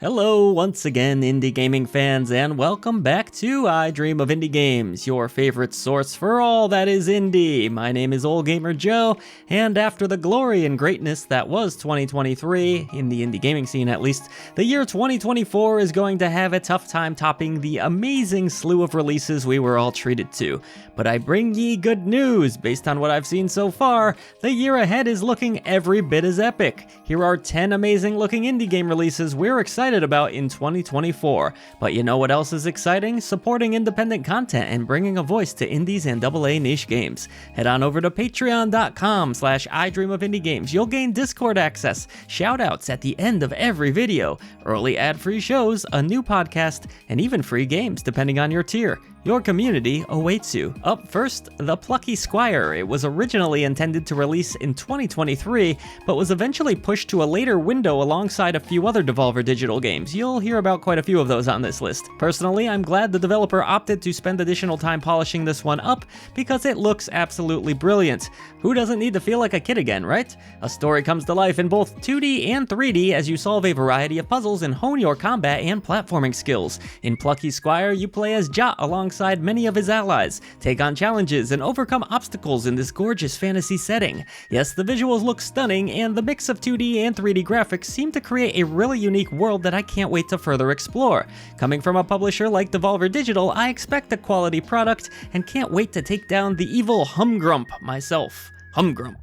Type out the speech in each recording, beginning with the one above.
Hello once again, indie gaming fans, and welcome back to I Dream of Indie Games, your favorite source for all that is indie. My name is Old Gamer Joe, and after the glory and greatness that was 2023, in the indie gaming scene at least, the year 2024 is going to have a tough time topping the amazing slew of releases we were all treated to. But I bring ye good news. Based on what I've seen so far, the year ahead is looking every bit as epic. Here are 10 amazing looking indie game releases we're excited about in 2024. But you know what else is exciting? Supporting independent content and bringing a voice to indies and AA niche games. Head on over to patreon.com/idreamofindiegames. You'll gain Discord access, shoutouts at the end of every video, early ad-free shows, a new podcast, and even free games depending on your tier. Your community awaits you. Up first, the Plucky Squire. It was originally intended to release in 2023, but was eventually pushed to a later window alongside a few other Devolver Digital games. You'll hear about quite a few of those on this list. Personally, I'm glad the developer opted to spend additional time polishing this one up because it looks absolutely brilliant. Who doesn't need to feel like a kid again, right? A story comes to life in both 2D and 3D as you solve a variety of puzzles and hone your combat and platforming skills. In Plucky Squire, you play as Jot alongside many of his allies, take on challenges, and overcome obstacles in this gorgeous fantasy setting. Yes, the visuals look stunning, and the mix of 2D and 3D graphics seem to create a really unique world that I can't wait to further explore. Coming from a publisher like Devolver Digital, I expect a quality product, and can't wait to take down the evil Humgrump myself. Humgrump.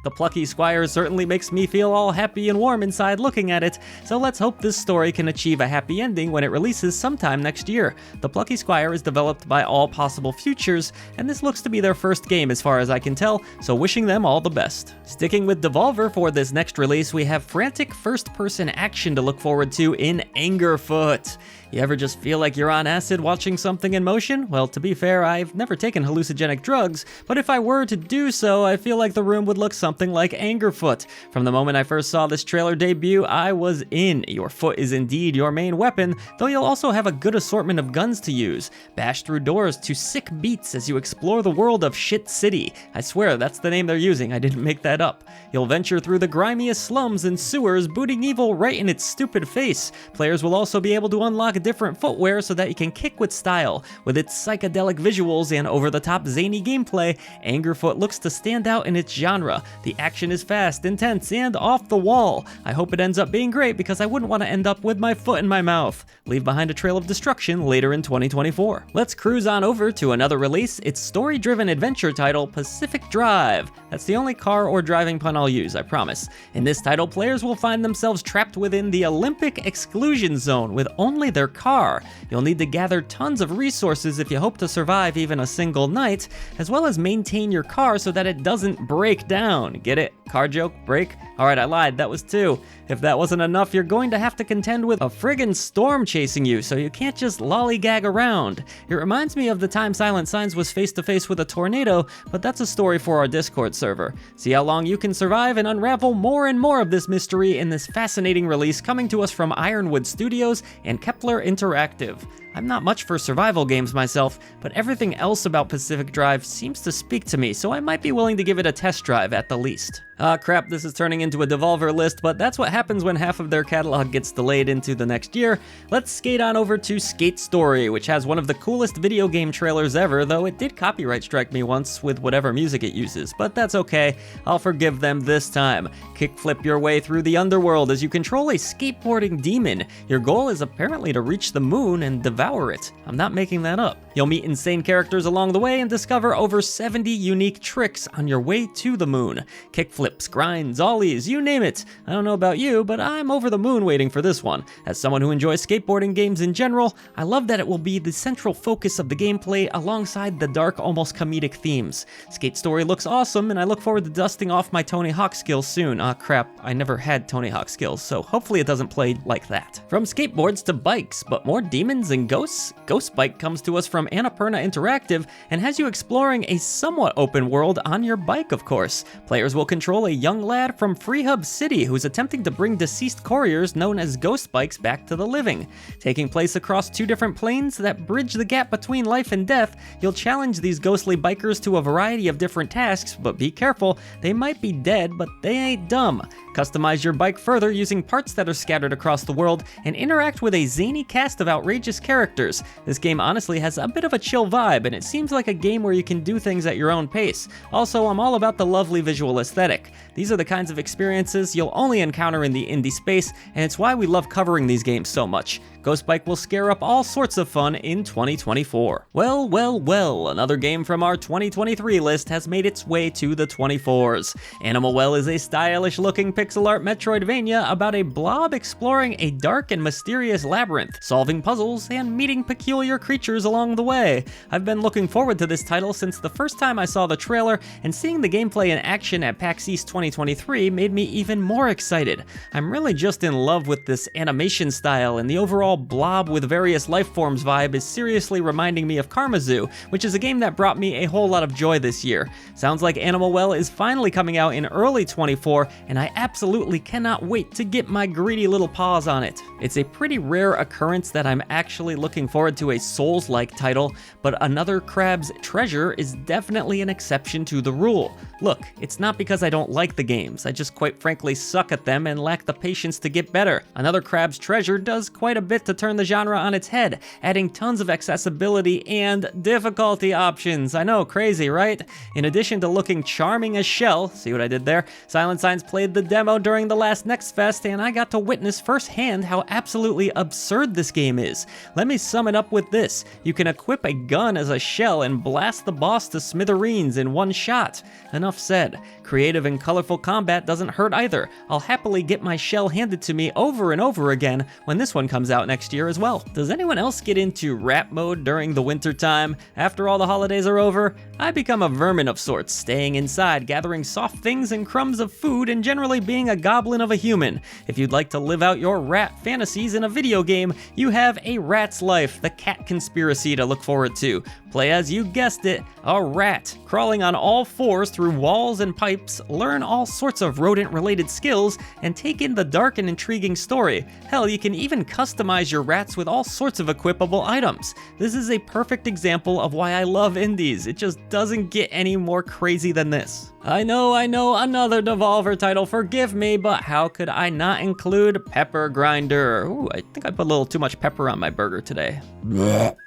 The Plucky Squire certainly makes me feel all happy and warm inside looking at it, so let's hope this story can achieve a happy ending when it releases sometime next year. The Plucky Squire is developed by All Possible Futures, and this looks to be their first game as far as I can tell, so wishing them all the best. Sticking with Devolver for this next release, we have frantic first-person action to look forward to in Angerfoot. You ever just feel like you're on acid watching something in motion? Well, to be fair, I've never taken hallucinogenic drugs, but if I were to do so, I feel like the room would look something like Angerfoot. From the moment I first saw this trailer debut, I was in. Your foot is indeed your main weapon, though you'll also have a good assortment of guns to use. Bash through doors to sick beats as you explore the world of Shit City. I swear, that's the name they're using, I didn't make that up. You'll venture through the grimiest slums and sewers, booting evil right in its stupid face. Players will also be able to unlock different footwear so that you can kick with style. With its psychedelic visuals and over-the-top zany gameplay, Angerfoot looks to stand out in its genre. The action is fast, intense, and off the wall. I hope it ends up being great because I wouldn't want to end up with my foot in my mouth. Leave behind a trail of destruction later in 2024. Let's cruise on over to another release. It's story-driven adventure title Pacific Drive. That's the only car or driving pun I'll use, I promise. In this title, players will find themselves trapped within the Olympic exclusion zone with only their car. You'll need to gather tons of resources if you hope to survive even a single night, as well as maintain your car so that it doesn't break down. Get it? Car joke? Break? Alright, I lied, that was 2. If that wasn't enough, you're going to have to contend with a friggin' storm chasing you, so you can't just lollygag around. It reminds me of the time Silent Signs was face to face with a tornado, but that's a story for our Discord server. See how long you can survive and unravel more and more of this mystery in this fascinating release coming to us from Ironwood Studios and Kepler Interactive. I'm not much for survival games myself, but everything else about Pacific Drive seems to speak to me, so I might be willing to give it a test drive at the least. Ah crap, this is turning into a Devolver list, but that's what happens when half of their catalog gets delayed into the next year. Let's skate on over to Skate Story, which has one of the coolest video game trailers ever, though it did copyright strike me once with whatever music it uses, but that's okay. I'll forgive them this time. Kickflip your way through the underworld as you control a skateboarding demon. Your goal is apparently to reach the moon and devour it. I'm not making that up. You'll meet insane characters along the way and discover over 70 unique tricks on your way to the moon. Kickflips, grinds, ollies, you name it. I don't know about you, but I'm over the moon waiting for this one. As someone who enjoys skateboarding games in general, I love that it will be the central focus of the gameplay alongside the dark, almost comedic themes. Skate Story looks awesome, and I look forward to dusting off my Tony Hawk skills soon. Ah crap, I never had Tony Hawk skills, so hopefully it doesn't play like that. From skateboards to bikes, but more demons and ghosts? Ghost Bike comes to us from Annapurna Interactive and has you exploring a somewhat open world on your bike, of course. Players will control a young lad from Freehub City who's attempting to bring deceased couriers known as ghost bikes back to the living. Taking place across 2 different planes that bridge the gap between life and death, you'll challenge these ghostly bikers to a variety of different tasks, but be careful, they might be dead, but they ain't dumb. Customize your bike further using parts that are scattered across the world, and interact with a zany cast of outrageous characters. This game honestly has a bit of a chill vibe, and it seems like a game where you can do things at your own pace. Also, I'm all about the lovely visual aesthetic. These are the kinds of experiences you'll only encounter in the indie space, and it's why we love covering these games so much. Ghost Bike will scare up all sorts of fun in 2024. Well, another game from our 2023 list has made its way to the 24s. Animal Well is a stylish-looking pixel art Metroidvania about a blob exploring a dark and mysterious labyrinth, solving puzzles and meeting peculiar creatures along the way. I've been looking forward to this title since the first time I saw the trailer, and seeing the gameplay in action at PAX East 2023 made me even more excited. I'm really just in love with this animation style, and the overall blob with various life forms vibe is seriously reminding me of Karmazoo, which is a game that brought me a whole lot of joy this year. Sounds like Animal Well is finally coming out in early 24, and I absolutely cannot wait to get my greedy little paws on it. It's a pretty rare occurrence that I'm actually looking forward to a Souls-like title, but Another Crab's Treasure is definitely an exception to the rule. Look, it's not because I don't like the games, I just quite frankly suck at them and lack the patience to get better. Another Crab's Treasure does quite a bit to turn the genre on its head, adding tons of accessibility and difficulty options. I know, crazy, right? In addition to looking charming as Shell, see what I did there? Silent Signs played the demo during the last Next Fest, and I got to witness firsthand how absolutely absurd this game is. Let me sum it up with this. You can equip a gun as a Shell and blast the boss to smithereens in one shot. Enough said. Creative and colorful combat doesn't hurt either. I'll happily get my Shell handed to me over and over again when this one comes out next year as well. Does anyone else get into rat mode during the winter time? After all the holidays are over, I become a vermin of sorts, staying inside, gathering soft things and crumbs of food, and generally being a goblin of a human. If you'd like to live out your rat fantasies in a video game, you have A Rat's Life, the cat conspiracy to look forward to. Play as, you guessed it, a rat, crawling on all fours through walls and pipes, learn all sorts of rodent-related skills, and take in the dark and intriguing story. Hell, you can even customize your rats with all sorts of equipable items. This is a perfect example of why I love indies. It just doesn't get any more crazy than this. I know, another Devolver title, forgive me, but how could I not include Pepper Grinder? Ooh, I think I put a little too much pepper on my burger today.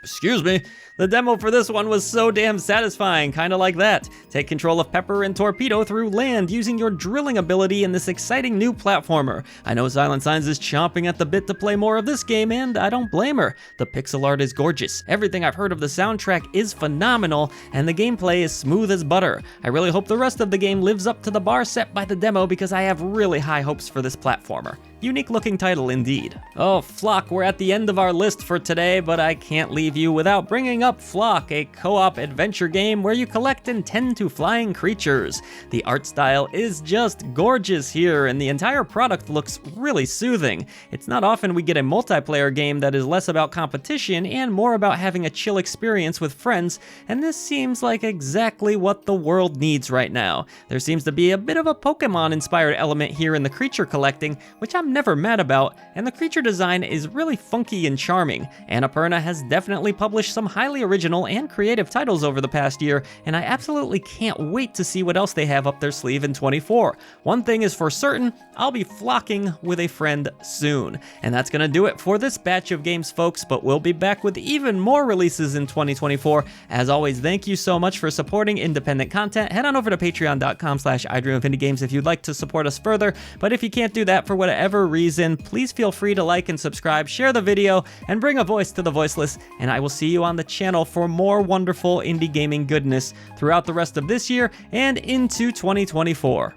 Excuse me. The demo for this one was so damn satisfying, kinda like that. Take control of Pepper and Torpedo through land using your drilling ability in this exciting new platformer. I know Silent Signs is chomping at the bit to play more of this game, and I don't blame her. The pixel art is gorgeous, everything I've heard of the soundtrack is phenomenal, and the gameplay is smooth as butter. I really hope the rest of the game lives up to the bar set by the demo because I have really high hopes for this platformer. Unique looking title indeed. Oh, Flock, we're at the end of our list for today, but I can't leave you without bringing up Flock, a co-op adventure game where you collect and tend to flying creatures. The art style is just gorgeous here, and the entire product looks really soothing. It's not often we get a multiplayer game that is less about competition and more about having a chill experience with friends, and this seems like exactly what the world needs right now. There seems to be a bit of a Pokemon-inspired element here in the creature collecting, which I'm never mad about, and the creature design is really funky and charming. Annapurna has definitely published some highly original and creative titles over the past year, and I absolutely can't wait to see what else they have up their sleeve in 24. One thing is for certain, I'll be flocking with a friend soon. And that's gonna do it for this batch of games, folks, but we'll be back with even more releases in 2024. As always, thank you so much for supporting independent content. Head on over to patreon.com/idreamofindiegames if you'd like to support us further, but if you can't do that for whatever reason, please feel free to like and subscribe, share the video, and bring a voice to the voiceless, and I will see you on the channel for more wonderful indie gaming goodness throughout the rest of this year and into 2024.